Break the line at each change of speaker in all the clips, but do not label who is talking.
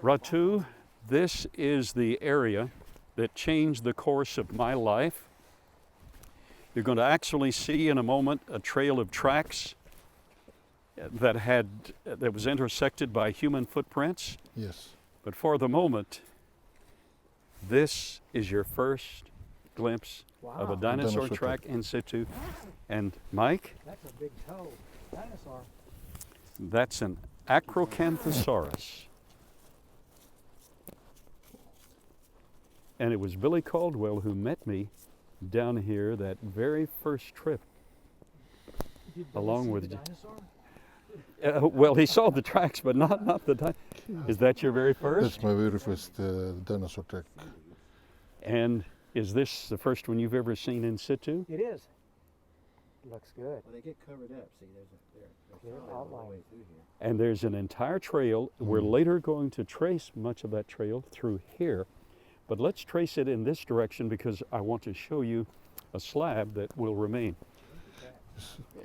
Ratu, this is the area that changed the course of my life. You're going to actually see in a moment a trail of tracks that was intersected by human footprints.
Yes.
But for the moment, this is your first glimpse of a dinosaur track in situ. And Mike?
That's a big toe. Dinosaur.
That's an Acrocanthosaurus. And it was Billy Caldwell who met me down here that very first trip. Along with
the dinosaur?
Well, he saw the tracks, but not the dinosaur. Is that your very first?
That's my very first dinosaur track.
And is this the first one you've ever seen in situ?
It is. Looks good.
Well, they get covered up. See, there's a
outline
all the way through here.
And there's an entire trail. We're later going to trace much of that trail through here. But let's trace it in this direction because I want to show you a slab that will remain.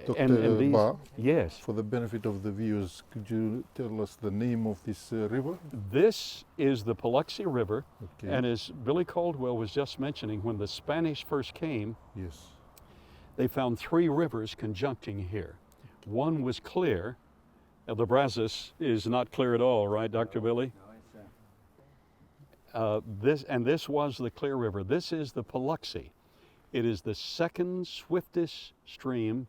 Dr.
these,
Ba,
yes,
for the benefit of the viewers, could you tell us the name of this river?
this is the Paluxy River.
Okay.
And as Billy Caldwell was just mentioning, when the Spanish first came,
Yes.
they found three rivers conjuncting here. One was clear. Now, the Brazos is not clear at all, right, Dr. Billy?
No, it's
This was the Clear River. This is the Paluxy. It is the second swiftest stream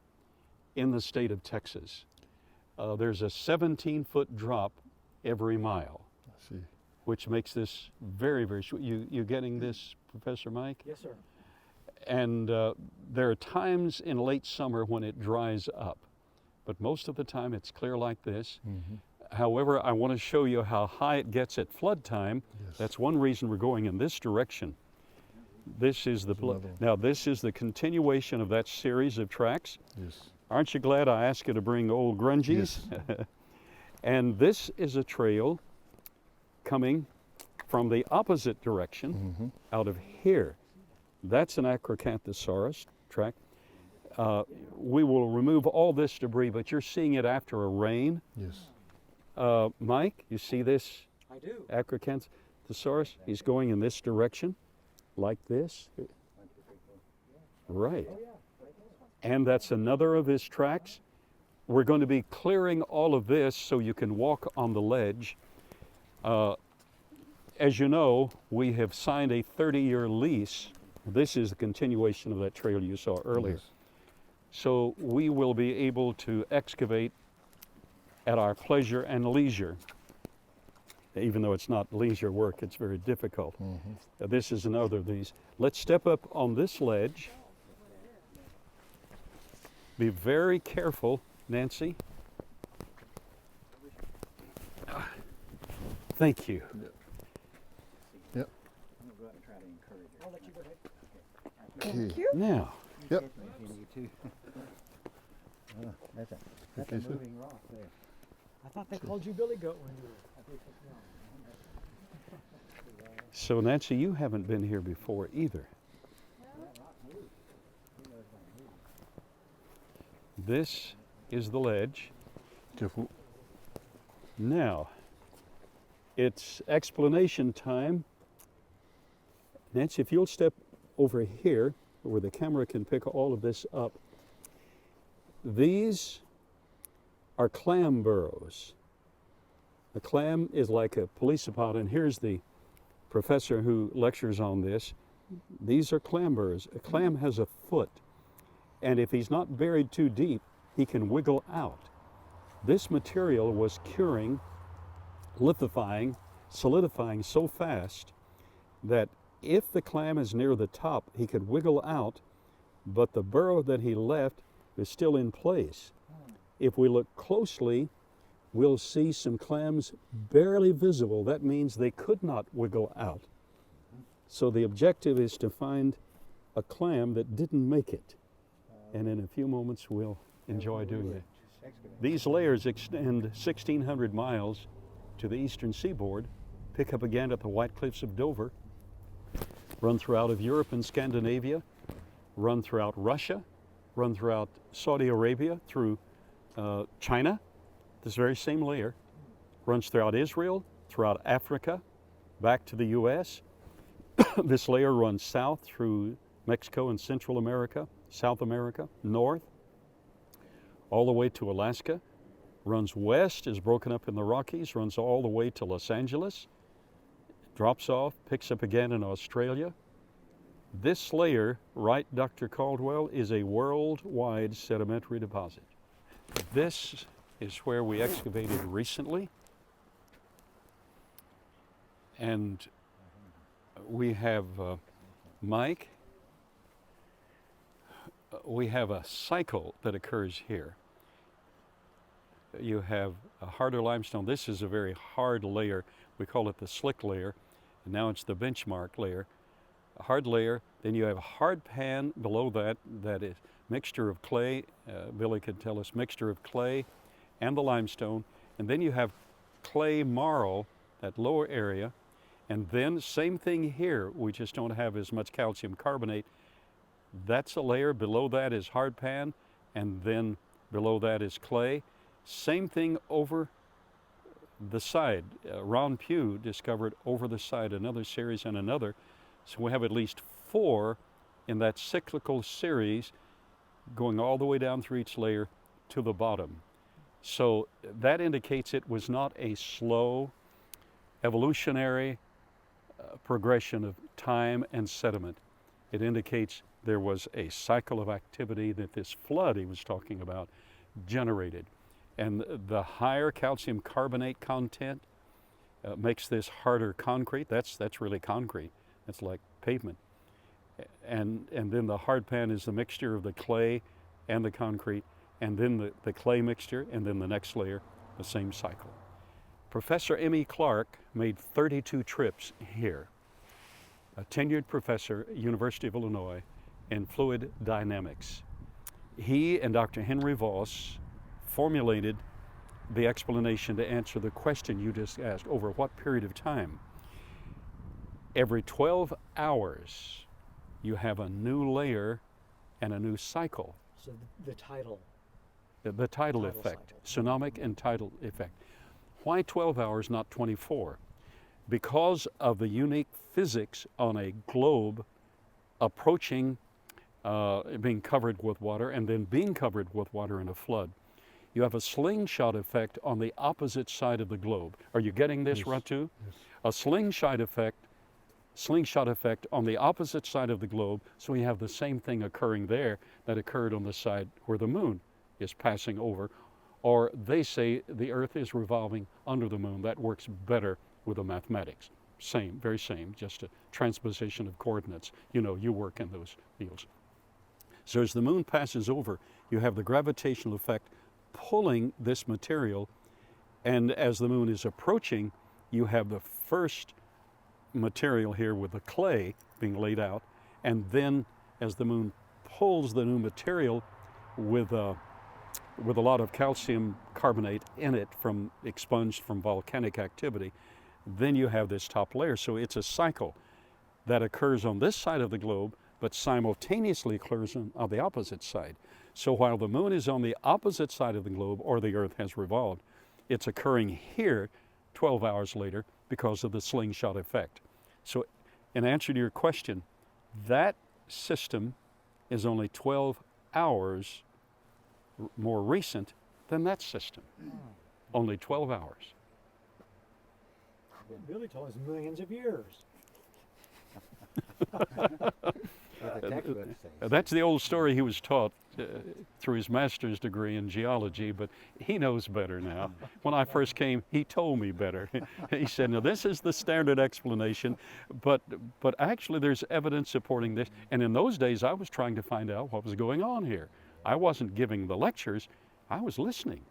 in the state of Texas. There's a 17-foot drop every mile,
I see.
which makes this very, very swift. You getting this, Professor Mike?
Yes, sir.
And there are times in late summer when it dries up, but most of the time it's clear like this. However, I want to show you how high it gets at flood time.
Yes.
That's one reason we're going in this direction. This is now this is the continuation of that series of tracks.
Yes.
Aren't you glad I asked you to bring old grungies?
Yes.
And this is a trail coming from the opposite direction out of here. That's an Acrocanthosaurus track. We will remove all this debris, but you're seeing it after a rain.
Yes.
Mike, you see this
I do.
Acrocanthosaurus? He's going in this direction, like this. Right. And that's another of his tracks. We're going to be clearing all of this so you can walk on the ledge. As you know, we have signed a 30-year lease. This is the continuation of that trail you saw earlier.
Yes.
So we will be able to excavate at our pleasure and leisure. Even though it's not leisure work, it's very difficult. This is another of these. Let's step up on this ledge. Be very careful, Nancy. Thank you.
Yep.
I'm going to go out and try to encourage her.
I'll let you go ahead.
Okay.
Thank you.
Now,
Yep.
You too. That's
Okay,
a
sir.
moving rock there.
I thought they called you Billy Goat when you were.
so Nancy, you haven't been here before either. This is the ledge.
Careful.
Now, it's explanation time. Nancy, if you'll step over here where the camera can pick all of this up. These are clam burrows. A clam is like a police pod, and here's the professor who lectures on this. These are clam burrows. A clam has a foot, and if he's not buried too deep, he can wiggle out. This material was curing, lithifying, solidifying so fast that if the clam is near the top, he could wiggle out, but the burrow that he left is still in place. If we look closely, we'll see some clams barely visible. That means they could not wiggle out. So the objective is to find a clam that didn't make it. And in a few moments, we'll enjoy doing that. These layers extend 1,600 miles to the eastern seaboard, pick up again at the White Cliffs of Dover, run throughout of Europe and Scandinavia, run throughout Russia, run throughout Saudi Arabia, through China, this very same layer, runs throughout Israel, throughout Africa, back to the U.S. This layer runs south through Mexico and Central America, South America, north, all the way to Alaska, runs west, is broken up in the Rockies, runs all the way to Los Angeles, drops off, picks up again in Australia. This layer, right, Dr. Caldwell, is a worldwide sedimentary deposit. This is where we excavated recently, and we have Mike. We have a cycle that occurs here. You have a harder limestone. This is a very hard layer. We call it the slick layer, and now it's the benchmark layer. A hard layer. Then you have a hard pan below that. That is mixture of clay. Billy could tell us mixture of clay and the limestone. And then you have clay marl, that lower area. And then same thing here. We just don't have as much calcium carbonate. That's a layer. Below that is hard pan, and then below that is clay. Same thing over the side. Ron Pugh discovered over the side another series and another. So we have at least 4 in that cyclical series going all the way down through each layer to the bottom. So that indicates it was not a slow evolutionary progression of time and sediment. It indicates there was a cycle of activity that this flood he was talking about generated. And the higher calcium carbonate content makes this harder concrete. That's really concrete. It's like pavement. And then the hard pan is the mixture of the clay and the concrete, and then the clay mixture, and then the next layer, the same cycle. Professor M.E. Clark made 32 trips here, a tenured professor, University of Illinois, in fluid dynamics. He and Dr. Henry Voss formulated the explanation to answer the question you just asked, over what period of time. Every 12 hours, you have a new layer and a new cycle.
So the tidal.
The tidal effect, tsunamic and tidal effect. Why 12 hours, not 24? Because of the unique physics on a globe approaching, being covered with water, and then being covered with water in a flood. You have a slingshot effect on the opposite side of the globe. Are you getting this,
Yes.
Ratu?
Yes.
A slingshot effect on the opposite side of the globe, so we have the same thing occurring there that occurred on the side where the moon is passing over. Or they say the earth is revolving under the moon. That works better with the mathematics. Same, very same, just a transposition of coordinates. You know, you work in those fields. So as the moon passes over, you have the gravitational effect pulling this material, and as the moon is approaching, you have the first material here with the clay being laid out, and then as the moon pulls the new material with a lot of calcium carbonate in it from expunged from volcanic activity, then you have this top layer. So it's a cycle that occurs on this side of the globe, but simultaneously occurs on the opposite side. So while the moon is on the opposite side of the globe, or the earth has revolved, it's occurring here 12 hours later because of the slingshot effect. So in answer to your question, that system is only 12 hours more recent than that system. Only 12 hours.
Billy told us millions of years.
What the textbooks say.
That's the old story he was taught through his master's degree in geology, but he knows better now. When I first came, he told me better. He said, "No, this is the standard explanation, but actually there's evidence supporting this." And in those days, I was trying to find out what was going on here. I wasn't giving the lectures, I was listening.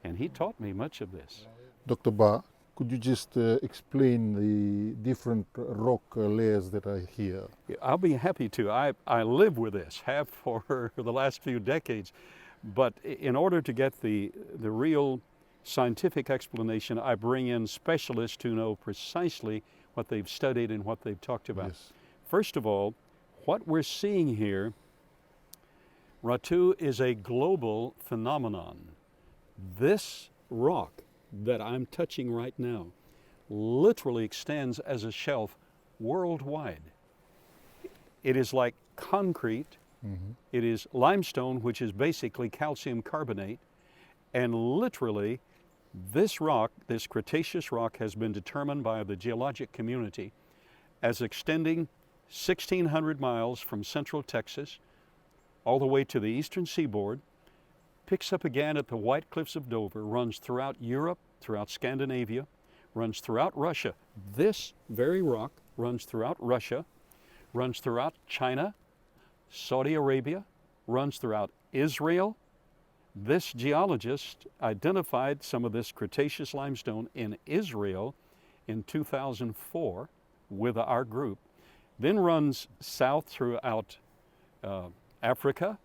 And he taught me much of this.
Dr. Ba, could you just explain the different rock layers that are here?
I'll be happy to. I live with this, have for the last few decades. But in order to get the real scientific explanation, I bring in specialists who know precisely what they've studied and what they've talked about.
Yes.
First of all, what we're seeing here, Ratu, is a global phenomenon. This rock that I'm touching right now literally extends as a shelf worldwide. It is like concrete. It is limestone, which is basically calcium carbonate, and literally this rock, this Cretaceous rock, has been determined by the geologic community as extending 1,600 miles from central Texas all the way to the eastern seaboard, picks up again at the White Cliffs of Dover, runs throughout Europe, throughout Scandinavia, runs throughout Russia. This very rock runs throughout Russia, runs throughout China, Saudi Arabia, runs throughout Israel. This geologist identified some of this Cretaceous limestone in Israel in 2004 with our group, then runs south throughout Africa,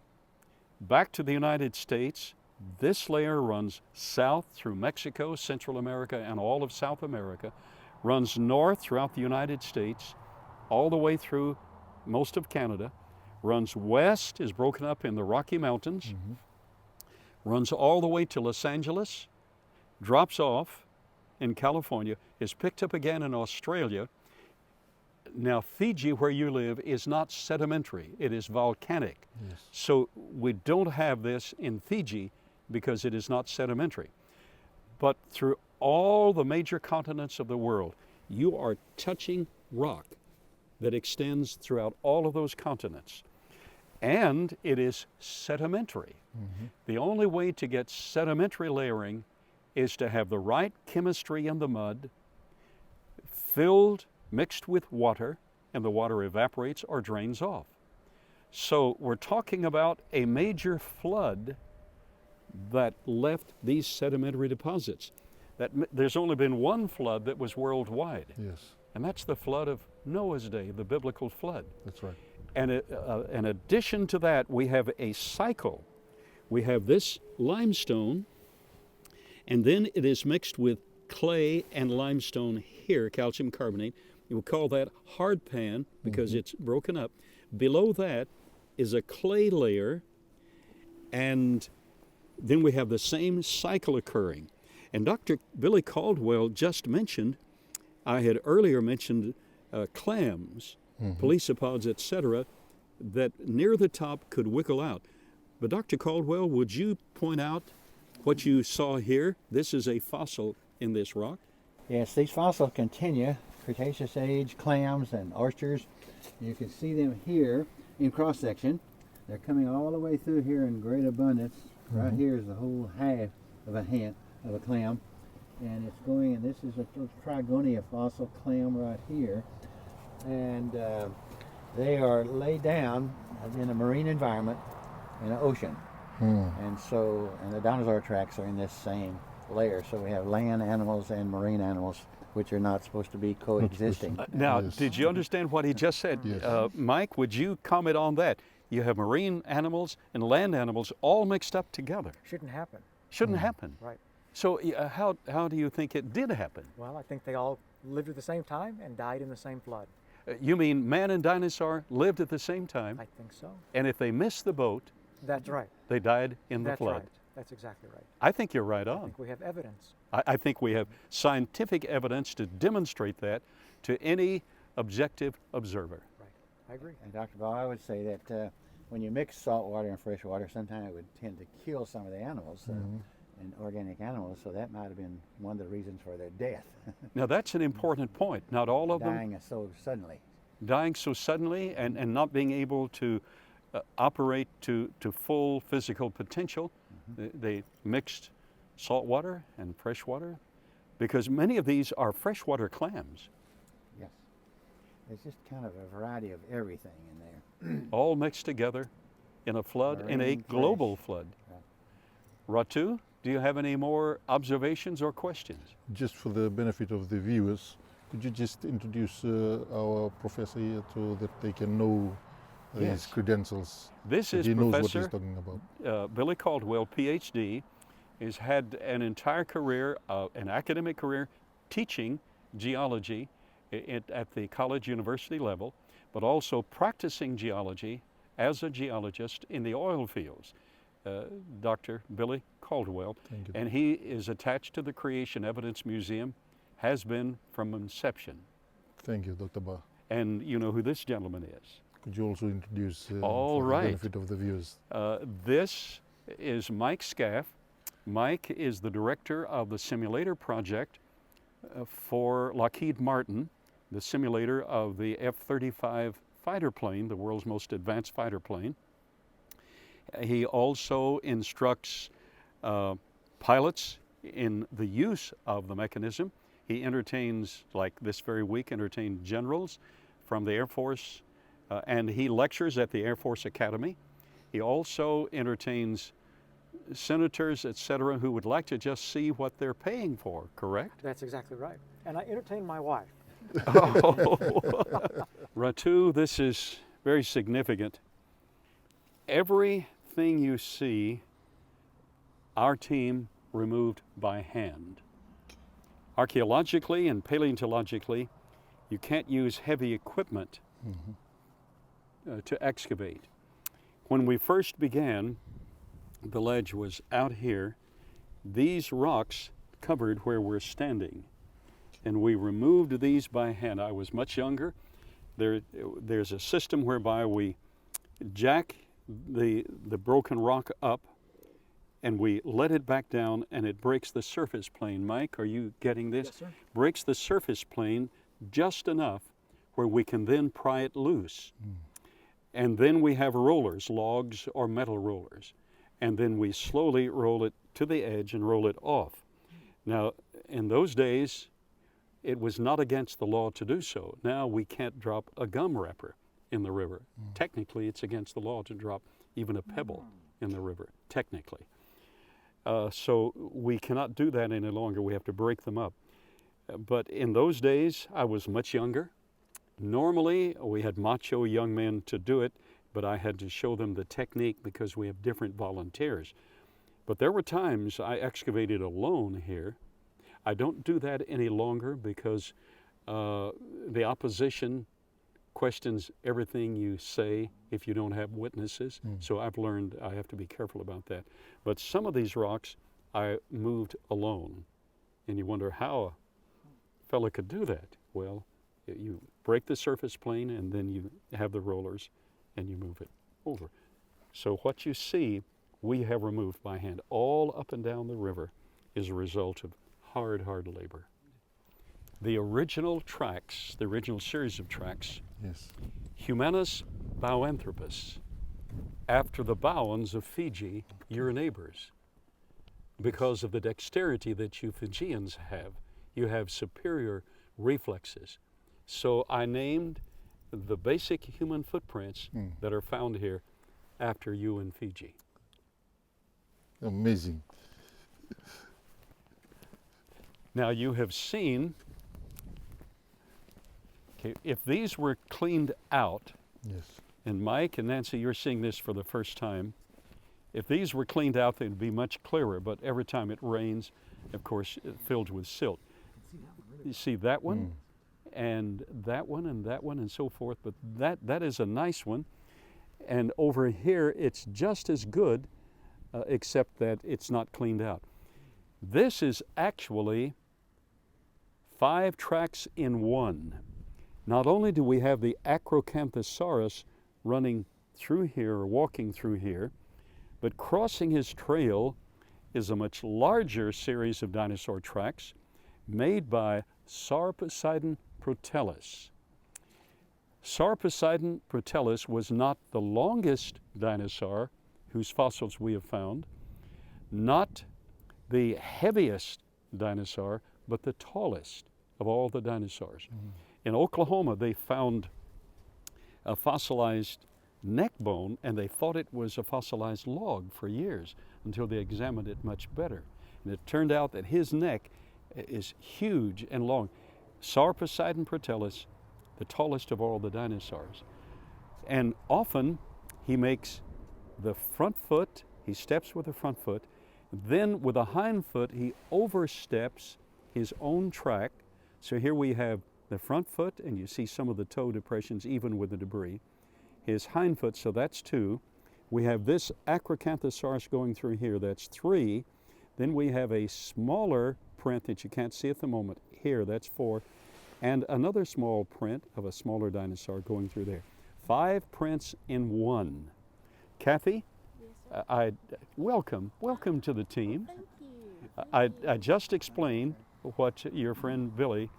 back to the United States. This layer runs south through Mexico, Central America, and all of South America, runs north throughout the United States, all the way through most of Canada, runs west, is broken up in the Rocky Mountains, runs all the way to Los Angeles, drops off in California, is picked up again in Australia. Now, Fiji, where you live, is not sedimentary, it is volcanic.
Yes.
So we don't have this in Fiji because it is not sedimentary. But through all the major continents of the world, you are touching rock that extends throughout all of those continents. And it is sedimentary. The only way to get sedimentary layering is to have the right chemistry in the mud, filled, mixed with water, and the water evaporates or drains off. So we're talking about a major flood that left these sedimentary deposits. There's only been one flood that was worldwide,
Yes,
and that's the flood of Noah's day, the biblical flood.
that's right.
And in addition to that, we have a cycle. We have this limestone, and then it is mixed with clay and limestone here, calcium carbonate. You will call that hard pan because it's broken up. Below that is a clay layer, and then we have the same cycle occurring. And Dr. Billy Caldwell just mentioned, I had earlier mentioned clams, pelecypods, etc., that near the top could wiggle out. But Dr. Caldwell, would you point out what you saw here? This is a fossil in this rock.
Yes, these fossils continue, Cretaceous age clams and oysters. You can see them here in cross section. They're coming all the way through here in great abundance. Right here is the whole half of a hand of a clam. And it's going, and this is a trigonia fossil clam right here. And they are laid down in a marine environment in an ocean. And so, and the dinosaur tracks are in this same layer. So we have land animals and marine animals, which are not supposed to be coexisting.
Now,
Yes.
did you understand what he just said?
Yes.
Mike, would you comment on that? You have marine animals and land animals all mixed up together.
Shouldn't happen.
Shouldn't happen.
Right.
So how do you think it did happen?
Well, I think they all lived at the same time and died in the same flood.
You mean man and dinosaur lived at the same time,
I think so.
and if they missed the boat,
That's right.
they died in the
That's
flood?
right. That's exactly right.
I think you're right
I
on.
think we have evidence.
I think we have scientific evidence to demonstrate that to any objective observer.
Right. I agree.
And Dr. Ball, I would say that when you mix salt water and fresh water, sometimes it would tend to kill some of the animals, and organic animals, so that might have been one of the reasons for their death,
Now that's an important point. Not all of them
dying so suddenly.
dying so suddenly and not being able to operate to full physical potential. They mixed salt water and fresh water because many of these are freshwater clams,
Yes. There's just kind of a variety of everything in there.
all mixed together in a flood, in a
Marine
global
flesh.
flood.
Right.
Ratu, do you have any more observations or questions?
Just for the benefit of the viewers, could you just introduce our professor here so that they can know
Yes.
his credentials?
This
that
is
he knows what he's
Professor
talking about.
Billy Caldwell, PhD, has had an entire career, an academic career, teaching geology at the college university level, but also practicing geology as a geologist in the oil fields. Dr. Billy Caldwell,
Thank you.
and he is attached to the Creation Evidence Museum, has been from inception.
Thank you, Dr. Ba.
And you know who this gentleman is.
Could you also introduce
All
for
right.
the benefit of the viewers?
This is Mike Scaff. Mike is the director of the simulator project for Lockheed Martin, the simulator of the F-35 fighter plane, the world's most advanced fighter plane. He also instructs pilots in the use of the mechanism. He entertains, like this very week, entertained generals from the Air Force, and he lectures at the Air Force Academy. He also entertains senators, etc., who would like to just see what they're paying for, correct?
That's exactly right. And I entertain my wife.
Oh. Ratu, this is very significant. Everything you see, our team removed by hand. Archaeologically and paleontologically, you can't use heavy equipment to excavate. When we first began, the ledge was out here. These rocks covered where we're standing, and we removed these by hand. I was much younger. There's a system whereby we jack the broken rock up, and we let it back down, and it breaks the surface plane. Mike, are you getting this?
Yes, sir.
Breaks the surface plane just enough where we can then pry it loose. And then we have rollers, logs or metal rollers. And then we slowly roll it to the edge and roll it off. Now, in those days, it was not against the law to do so. Now we can't drop a gum wrapper in the river. Technically, it's against the law to drop even a pebble in the river, technically. So we cannot do that any longer. We have to break them up. But in those days, I was much younger. Normally, we had macho young men to do it, but I had to show them the technique because we have different volunteers. But there were times I excavated alone here. I don't do that any longer because the opposition questions everything you say if you don't have witnesses. So I've learned I have to be careful about that. But some of these rocks I moved alone. And you wonder how a fella could do that. Well, you break the surface plane and then you have the rollers and you move it over. So what you see, we have removed by hand. All up and down the river is a result of hard, hard labor. The original tracks, the original series of tracks,
Yes.
Humanus Bauanthropus, after the Bowans of Fiji, your neighbors. Because of the dexterity that you Fijians have, you have superior reflexes. So I named the basic human footprints that are found here after you in Fiji.
Amazing.
Now you have seen, okay, if these were cleaned out,
Yes.
and Mike and Nancy, you're seeing this for the first time, if these were cleaned out, they'd be much clearer, but every time it rains, of course, it filled with silt. You see that one, and that one, and that one, and so forth, but that is a nice one. And over here, it's just as good, except that it's not cleaned out. This is actually 5 tracks in one. Not only do we have the Acrocanthosaurus running through here or walking through here, but crossing his trail is a much larger series of dinosaur tracks made by Sauroposeidon protellus. Sauroposeidon protellus was not the longest dinosaur whose fossils we have found, not the heaviest dinosaur, but the tallest of all the dinosaurs. In Oklahoma, they found a fossilized neck bone, and they thought it was a fossilized log for years until they examined it much better. And it turned out that his neck is huge and long. Sauroposeidon protellus, the tallest of all the dinosaurs. And often he makes the front foot, he steps with the front foot, then with the hind foot he oversteps his own track. So here we have the front foot, and you see some of the toe depressions even with the debris. His hind foot, so that's 2. We have this Acrocanthosaurus going through here, that's 3. Then we have a smaller print that you can't see at the moment. Here, that's 4. And another small print of a smaller dinosaur going through there. 5 prints in 1. Kathy, welcome to the team.
Thank you.
I just explained what your friend Billy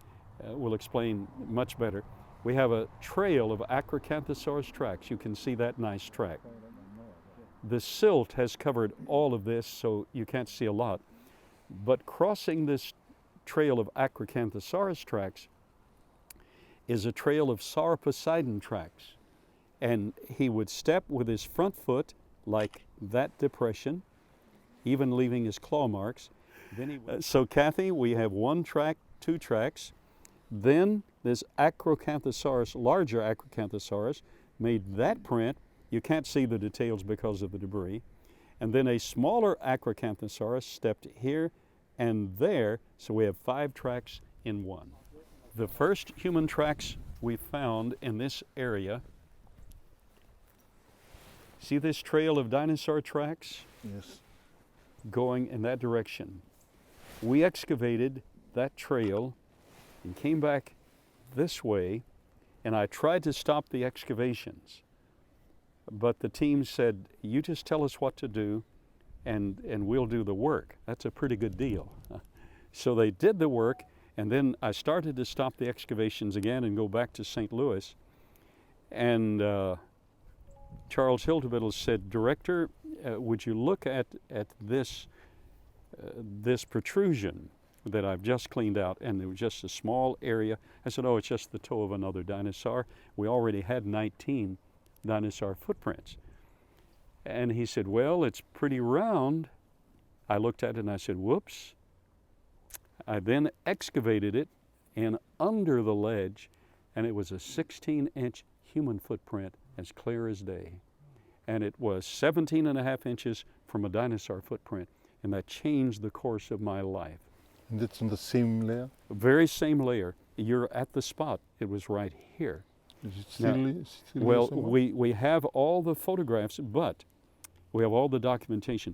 will explain much better. We have a trail of Acrocanthosaurus tracks. You can see that nice track. The silt has covered all of this, so you can't see a lot. But crossing this trail of Acrocanthosaurus tracks is a trail of Sauroposeidon tracks. And he would step with his front foot like that depression, even leaving his claw marks. So Kathy, we have 1 track, 2 tracks. Then this Acrocanthosaurus, larger Acrocanthosaurus, made that print. You can't see the details because of the debris. And then a smaller Acrocanthosaurus stepped here and there, so we have 5 tracks in 1. The first human tracks we found in this area. See this trail of dinosaur tracks?
Yes.
Going in that direction. We excavated that trail and came back this way, and I tried to stop the excavations. But the team said, you just tell us what to do and we'll do the work. That's a pretty good deal. So they did the work, and then I started to stop the excavations again and go back to St. Louis. And Charles Hildebittel said, Director, would you look at this protrusion that I've just cleaned out? And there was just a small area. I said, oh, it's just the toe of another dinosaur. We already had 19 dinosaur footprints. And he said, well, it's pretty round. I looked at it and I said, whoops. I then excavated it and under the ledge, and it was a 16-inch human footprint as clear as day. And it was 17.5 inches from a dinosaur footprint, and that changed the course of my life.
And it's on the same layer?
Very same layer. You're at the spot. It was right here.
Is it still,
Now,
still
well,
here somewhere?
we have all the photographs, but we have all the documentation.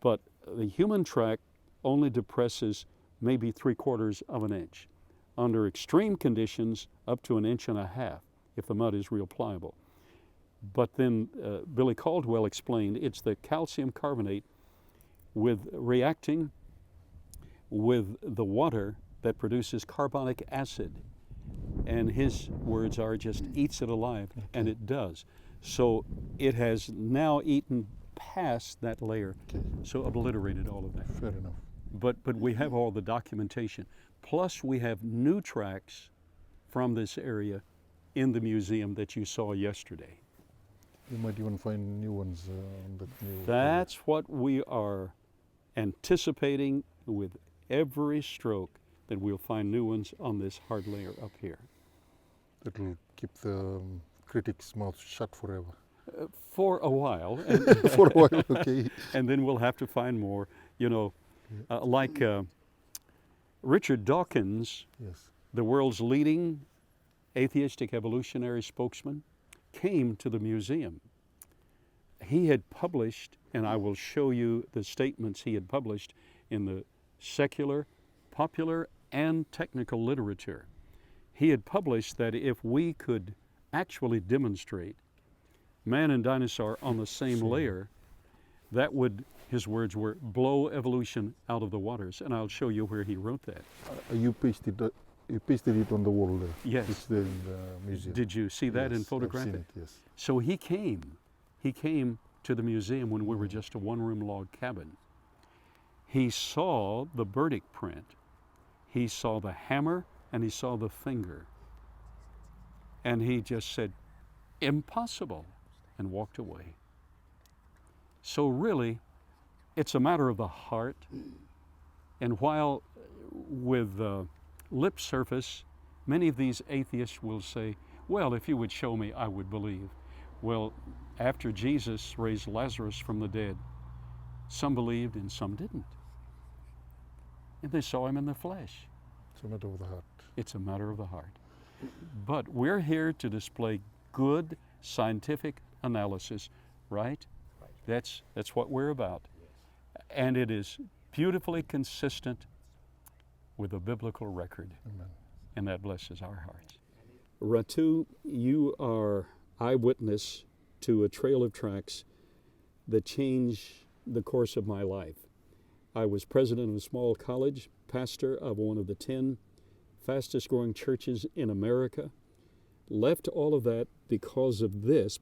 But the human track only depresses maybe 3/4 of an inch. Under extreme conditions, up to 1.5 inches if the mud is real pliable. But then Billy Caldwell explained it's the calcium carbonate reacting with the water that produces carbonic acid. And his words are just eats it alive, and it does. So it has now eaten past that layer, so obliterated all of that.
Fair enough.
But we have all the documentation. Plus we have new tracks from this area in the museum that you saw yesterday.
You might even find new ones on that new.
That's what we are anticipating with every stroke, that we'll find new ones on this hard layer up here.
That'll keep the critics' mouths shut forever.
For a while.
For a while, okay.
And then we'll have to find more, you know, like Richard Dawkins,
Yes.
the world's leading atheistic evolutionary spokesman, came to the museum. He had published, and I will show you the statements he had published in the secular, popular, and technical literature. He had published that if we could actually demonstrate man and dinosaur on the same layer, that would, his words were, blow evolution out of the waters. And I'll show you where he wrote that.
You pasted it on the wall there.
Yes.
It's there in the museum.
Did you see that and
Yes,
photograph
I've seen
it?
yes.
So he came to the museum when we were just a one-room log cabin. He saw the Burdick print, he saw the hammer, and he saw the finger. And he just said, impossible, and walked away. So really, it's a matter of the heart. And while with lip surface, many of these atheists will say, well, if you would show me, I would believe. Well, after Jesus raised Lazarus from the dead, some believed and some didn't. And they saw him in the flesh.
It's a matter of the heart.
It's a matter of the heart. But we're here to display good scientific analysis, right? That's what we're about. And it is beautifully consistent with a biblical record,
Amen.
and that blesses our hearts. Ratu, you are eyewitness to a trail of tracks that changed the course of my life. I was president of a small college, pastor of one of the 10 fastest growing churches in America, left all of that because of this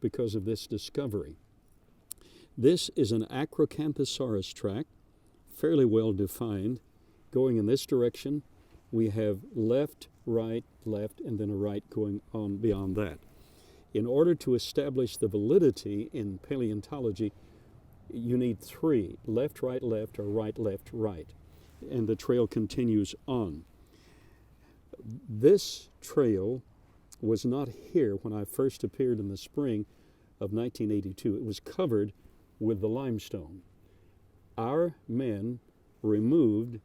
discovery. This is an Acrocanthosaurus track, fairly well defined. Going in this direction, we have left, left, and then a right going on beyond that. In order to establish the validity in paleontology, you need 3, left, or right, left, right. And the trail continues on. This trail was not here when I first appeared in the spring of 1982. It was covered with the limestone. Our men removed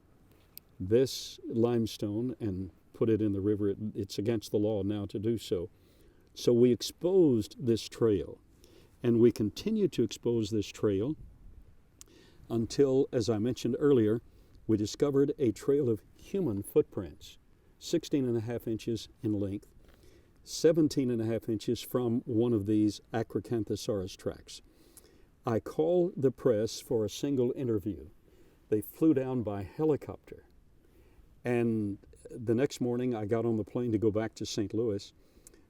this limestone and put it in the river. It's against the law now to do so. So we exposed this trail, and we continue to expose this trail until, as I mentioned earlier, we discovered a trail of human footprints, 16.5 inches in length, 17.5 inches from one of these Acrocanthosaurus tracks. I called the press for a single interview. They flew down by helicopter. And the next morning, I got on the plane to go back to St. Louis.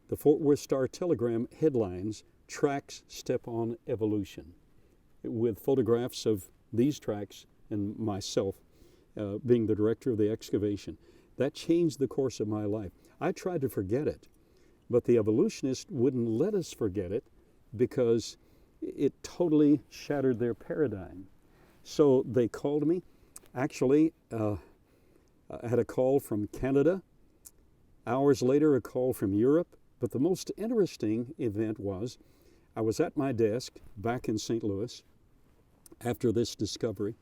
The Fort Worth Star-Telegram headlines, "Tracks Step on Evolution," with photographs of these tracks and myself being the director of the excavation. That changed the course of my life. I tried to forget it, but the evolutionists wouldn't let us forget it because it totally shattered their paradigm. So they called me. Actually, I had a call from Canada. Hours later, a call from Europe. But the most interesting event was I was at my desk back in St. Louis after this discovery,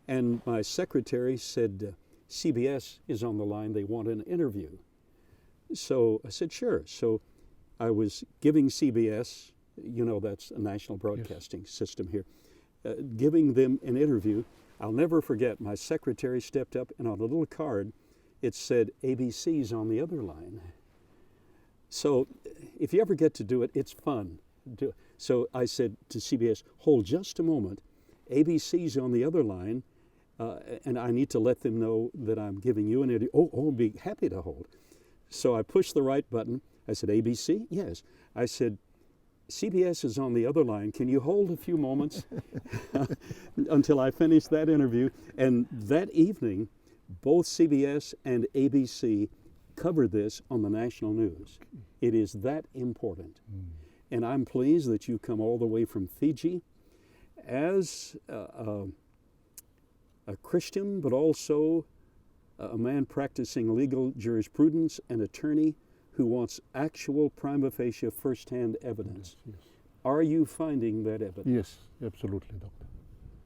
and my secretary said, CBS is on the line, they want an interview. So I said, sure. So I was giving CBS, you know, that's a national broadcasting system here, giving them an interview. I'll never forget, my secretary stepped up, and on a little card, it said, ABC's on the other line. So if you ever get to do it, it's fun. So I said to CBS, hold just a moment. ABC's on the other line, and I need to let them know that I'm giving you an interview. Oh, I'll be happy to hold. So I pushed the right button. I said, ABC? Yes. I said, CBS is on the other line. Can you hold a few moments until I finish that interview? And that evening, both CBS and ABC covered this on the national news. It is that important. And I'm pleased that you come all the way from Fiji as a Christian, but also a man practicing legal jurisprudence, an attorney who wants actual prima facie first-hand evidence.
Yes.
Are you finding that evidence?
Yes, absolutely, Doctor.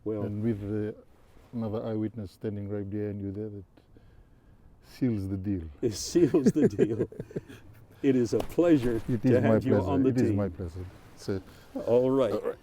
Well,
And with another eyewitness standing right behind you there, that seals the deal.
it seals the deal. It is a pleasure
It
to
is my
have you
pleasure.
on the
It
team.
is my pleasure. So,
All right.
all right.